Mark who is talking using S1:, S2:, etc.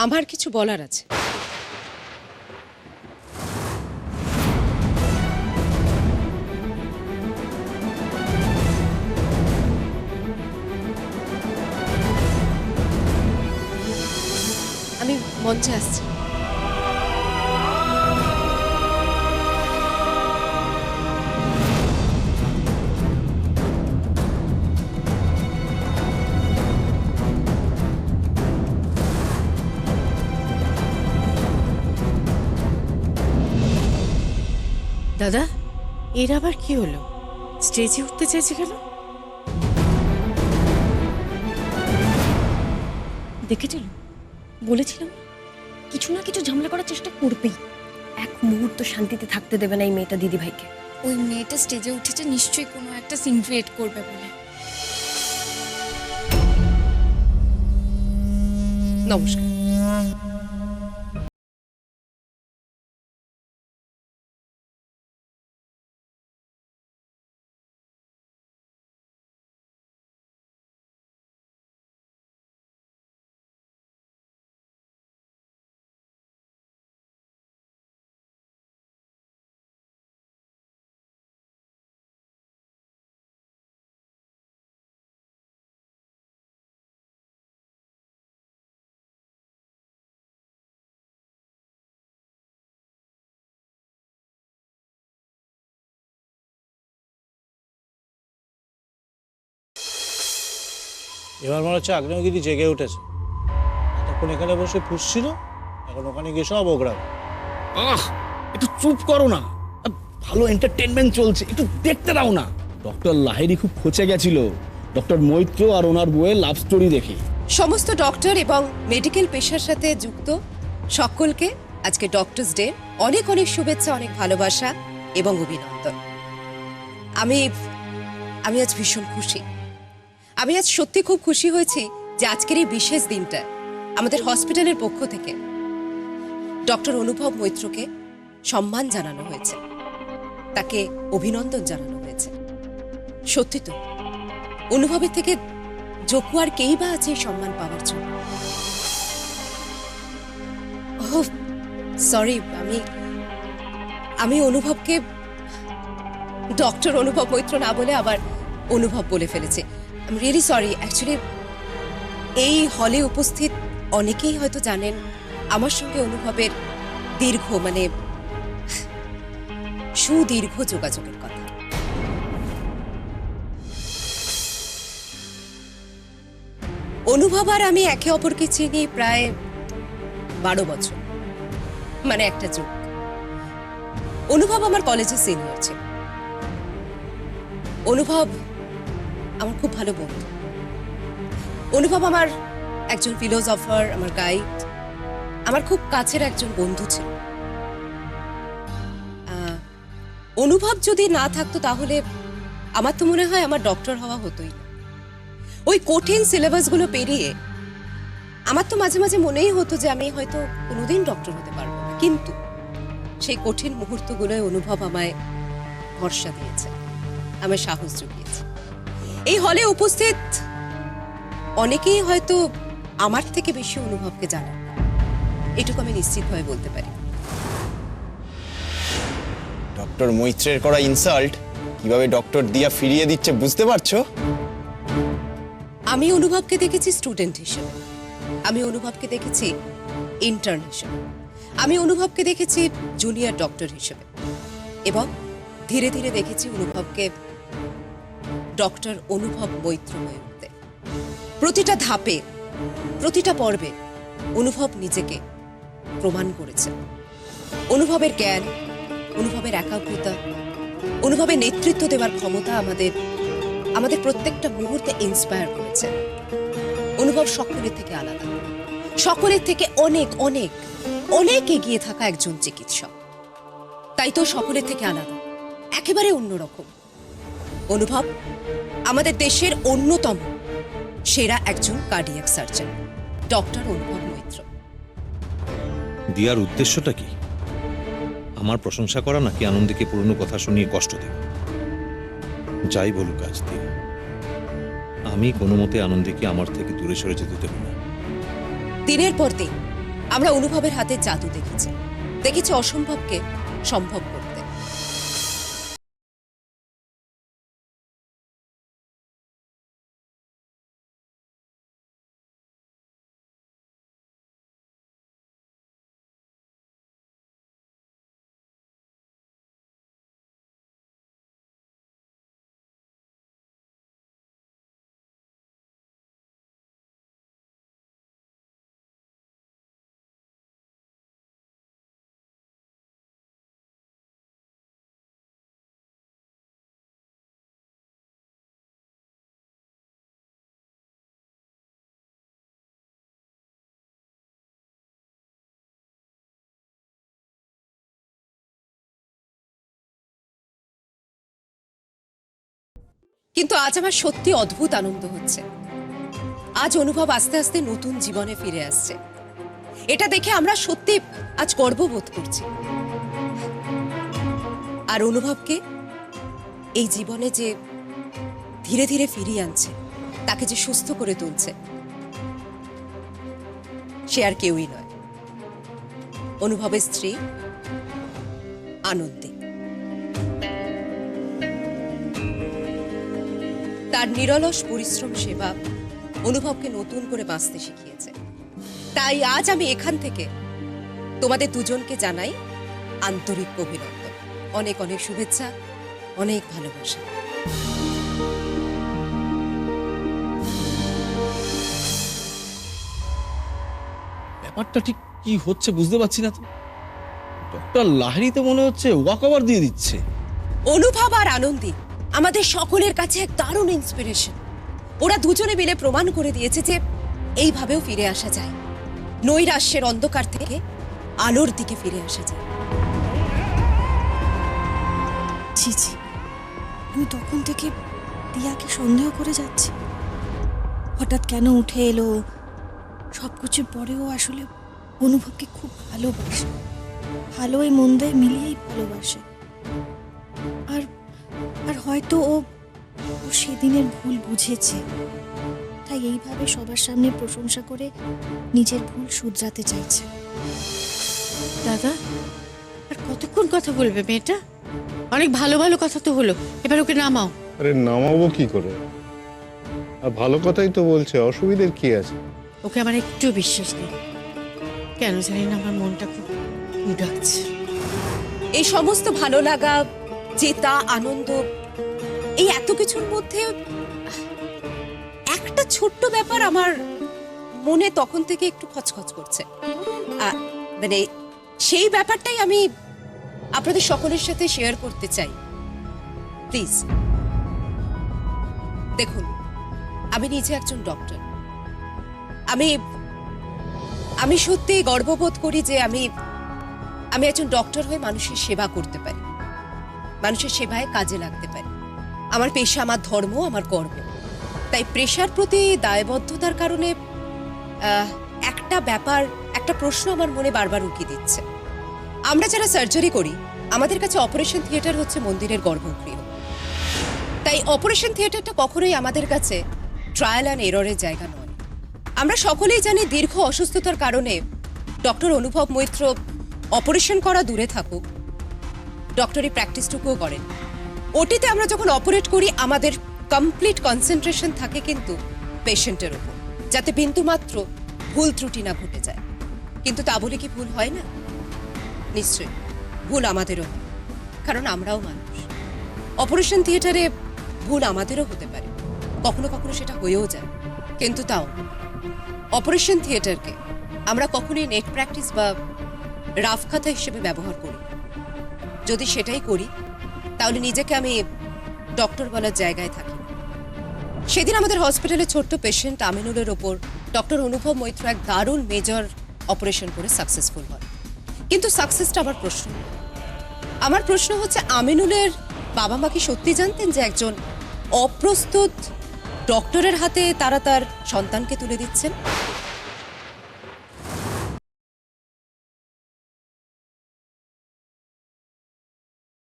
S1: আমার কিছু বলার আছে। আমি মঞ্চে আসছি।
S2: দাদা, এর আবার কি হলো? স্টেজে উঠতে চাইছে কেন?
S3: দেখেছিল, বলেছিলাম কিছু না কিছু ঝামেলা করার চেষ্টা করবেই। এক মুহূর্ত শান্তিতে থাকতে দেবে না এই মেয়েটা দিদি ভাইকে।
S4: ওই মেয়েটা স্টেজে উঠেছে নিশ্চয়ই কোনো একটা সিন ক্রিয়েট করবে বলে।
S1: নমস্কার।
S5: এবার মনে হচ্ছে আগ্নেয়গিরি জেগে উঠেছে। এতক্ষণ এখানে বসে ফুসছিল, এখন ওখানে গিয়ে সব ওগড়াবে।
S6: একটু চুপ করো না, ভালো এন্টারটেনমেন্ট চলছে, একটু দেখতে দাও না। ডক্টর লাহিড়ী খুব খচে গেছিল ডক্টর মৈত্র আর ওনার বউয়ের লাভ স্টোরি দেখে।
S1: সমস্ত ডক্টর এবং মেডিকেল পেশার সাথে যুক্ত সকলকে আজকে ডক্টরস ডে অনেক অনেক শুভেচ্ছা, অনেক ভালোবাসা এবং অভিনন্দন। আমি আজ ভীষণ খুশি। আমি আজ সত্যি খুব খুশি হয়েছি যে আজকের এই বিশেষ দিনটা আমাদের হসপিটালের পক্ষ থেকে ডক্টর অনুভব মৈত্রকে সম্মান জানানো হয়েছে, তাকে অভিনন্দন জানানো হয়েছে। সত্যি তো, অনুভবের থেকে যোগ্য আর কেই বা আছে এই সম্মান পাওয়ার জন্য। সরি, আমি অনুভবকে ডক্টর অনুভব মৈত্র না বলে আবার অনুভব বলে ফেলেছি। I am really sorry. Actually এই হলে উপস্থিত অনেকেই হয়তো জানেন আমার সঙ্গে অনুভবের সুদীর্ঘ যোগাযোগের কথা। অনুভব আর আমি একে অপরকে চিনি প্রায় 12 বছর, মানে একটা যুগ। অনুভব আমার কলেজে সিনিয়র ছিল। অনুভব আমার খুব ভালো বন্ধু। অনুভব আমার একজন ফিলোসফার, আমার গাইড, আমার খুব কাছের একজন বন্ধু ছিল। অনুভব যদি না থাকতো তাহলে আমার তো মনে হয় আমার ডক্টর হওয়া হতোই না। ওই কঠিন সিলেবাসগুলো পেরিয়ে আমার তো মাঝে মাঝে মনেই হতো যে আমি হয়তো কোনোদিন ডক্টর হতে পারবো না, কিন্তু সেই কঠিন মুহূর্তগুলোয় অনুভব আমায় ভরসা দিয়েছে, আমায় সাহস জুগিয়েছে। এই হলে উপস্থিত অনেকেই হয়তো আমার থেকে বেশি অনুভবকে জানেন, এটুকু আমি নিশ্চিতভাবে বলতে পারি।
S7: ডক্টর মৈত্রের করা ইনসাল্ট কিভাবে ডক্টর দিয়া ফিরিয়ে দিচ্ছে বুঝতে পারছো?
S1: আমি অনুভবকে দেখেছি স্টুডেন্ট হিসেবে, আমি অনুভবকে দেখেছি ইন্টার্ন হিসেবে, আমি অনুভবকে দেখেছি জুনিয়র ডক্টর হিসেবে, এবং ধীরে ধীরে দেখেছি অনুভবকে ডক্টর অনুভব মৈত্র হয়ে উঠতে। প্রতিটা ধাপে, প্রতিটা পর্বে অনুভব নিজেকে প্রমাণ করেছে। অনুভবের জ্ঞান, অনুভবের একাগ্রতা, অনুভবের নেতৃত্ব দেওয়ার ক্ষমতা আমাদের প্রত্যেকটা মুহূর্তে ইন্সপায়ার করেছে। অনুভব সকলের থেকে আলাদা, সকলের থেকে অনেক অনেক অনেক এগিয়ে থাকা একজন চিকিৎসক। তাই তো সকলের থেকে আলাদা, একেবারে অন্যরকম। অনুভব আমাদের দেশের অন্যতম সেরা একজন কার্ডিয়াক সার্জন, ডক্টর অনুভব মৈত্র।
S8: দিয়ার উদ্দেশ্যটা কি? আমার প্রশংসা করা নাকি আনন্দীকে পুরনো কথা শুনিয়ে কষ্ট দেওয়া? যাই বলুক আজ দিয়া, আমি কোনো মতে আনন্দীকে আমার থেকে দূরে সরে যেতে দেব না।
S1: দিনের পর দিন আমরা অনুভবের হাতে জাদু দেখেছি, দেখেছি অসম্ভবকে সম্ভব করতে। কিন্তু আজ আমার সত্যি অদ্ভুত আনন্দ হচ্ছে। আজ অনুভব আস্তে আস্তে নতুন জীবনে ফিরে আসছে। এটা দেখে আমরা সত্যি আজ গর্ববোধ করছি। আর অনুভবকে এই জীবনে যে ধীরে ধীরে ফিরিয়ে আনছে, তাকে যে সুস্থ করে তুলছে, সে আর কেউই নয়, অনুভবের স্ত্রী আনন্দী। তার নিরলস পরিশ্রম সেবা অনুভবকে নতুন করে বাঁচতে শিখিয়েছে। তাই আজ আমি এখান থেকে তোমাদের দুজনকে জানাই আন্তরিক অভিনন্দন, অনেক অনেক শুভেচ্ছা, অনেক ভালোবাসা।
S6: ব্যাপারটা ঠিক কি হচ্ছে বুঝতে পারছি না তো। ডক্টর লাহিড়ী তো মনে হচ্ছে ওয়াক ওভার দিয়ে দিচ্ছে।
S1: অনুভব আর আনন্দী আমাদের সকলের কাছে এক দারুণ ইন্সপিরেশন। ওরা দুজনে মিলে প্রমাণ করে দিয়েছে যে এইভাবেও ফিরে আসা যায়, নৈরাশ্যের অন্ধকার থেকে আলোর দিকে ফিরে আসা যায়।
S3: ছি ছি, আমি তখন থেকে দিয়াকে সন্দেহ করে যাচ্ছি। হঠাৎ কেন উঠে এলো, সবকিছুর পরেও আসলে অনুভবকে খুব ভালোবাসে, ভালোই মন্দে মিলিয়েই ভালোবাসে। আর আর হয়তো ও সেদিনের ভুল বুঝেছে, তাই এইভাবে সবার সামনে প্রশংসা করে নিজের ভুল শুধরাতে চাইছে।
S2: দাদা, আর কতক্ষণ কথা বলবে মেয়েটা? অনেক ভালো ভালো কথা তো হলো, এবার ওকে নামাও।
S9: আরে নামাবো কি করে? আর ভালো কথাই তো বলছে, অসুবিধার কি আছে?
S2: ওকে আমার একটু বিশ্বাস নেই, কেন জানি না আমার মনটা খুব ডাকছে।
S1: এই সমস্ত ভালো লাগা, জেতা, আনন্দ, এই এত কিছুর মধ্যে একটা ছোট্ট ব্যাপার আমার মনে তখন থেকে একটু খচখচ করছে। মানে সেই ব্যাপারটাই আমি আপনাদের সকলের সাথে শেয়ার করতে চাই। প্লিজ দেখুন, আমি নিজে একজন ডক্টর। আমি সত্যি গর্ববোধ করি যে আমি একজন ডক্টর হয়ে মানুষের সেবা করতে পারি, মানুষের সেবায় কাজে লাগতে পারি। আমার পেশা, আমার ধর্ম, আমার কর্ম। তাই পেশার প্রতি দায়বদ্ধতার কারণে একটা ব্যাপার, একটা প্রশ্ন আমার মনে বারবার উকি দিচ্ছে। আমরা যারা সার্জারি করি, আমাদের কাছে অপারেশন থিয়েটার হচ্ছে মন্দিরের গর্ভগৃহ। তাই অপারেশন থিয়েটারটা কখনোই আমাদের কাছে ট্রায়াল অ্যান্ড এররের জায়গা নয়। আমরা সকলেই জানি দীর্ঘ অসুস্থতার কারণে ডক্টর অনুভব মৈত্র অপারেশন করা দূরে থাকুক, ডক্টরি প্র্যাকটিসটুকুও করেন। ওটিতে আমরা যখন অপারেট করি, আমাদের কমপ্লিট কনসেন্ট্রেশন থাকে কিন্তু পেশেন্টের উপর, যাতে বিন্দুমাত্র ভুল ত্রুটি না ঘটে যায়। কিন্তু তা বলে কি ভুল হয় না? নিশ্চয়ই ভুল আমাদেরও হয়, কারণ আমরাও মানুষ। অপারেশন থিয়েটারে ভুল আমাদেরও হতে পারে, কখনো কখনো সেটা হয়েও যায়। কিন্তু তাও অপারেশন থিয়েটারকে আমরা কখনোই নেট প্র্যাকটিস বা রাফ খাতা হিসেবে ব্যবহার করি। যদি সেটাই করি, তাহলে নিজেকে আমি ডক্টর বলার জায়গায় থাকি। সেদিন আমাদের হসপিটালে ছোট্ট পেশেন্ট আমিনুলের ওপর ডক্টর অনুভব মৈত্র এক দারুণ মেজর অপারেশন করে সাকসেসফুল হয়। কিন্তু সাকসেসটা আমার প্রশ্ন হচ্ছে, আমিনুলের বাবা মা কি সত্যি জানতেন যে একজন অপ্রস্তুত ডক্টরের হাতে তারা তার সন্তানকে তুলে দিচ্ছেন?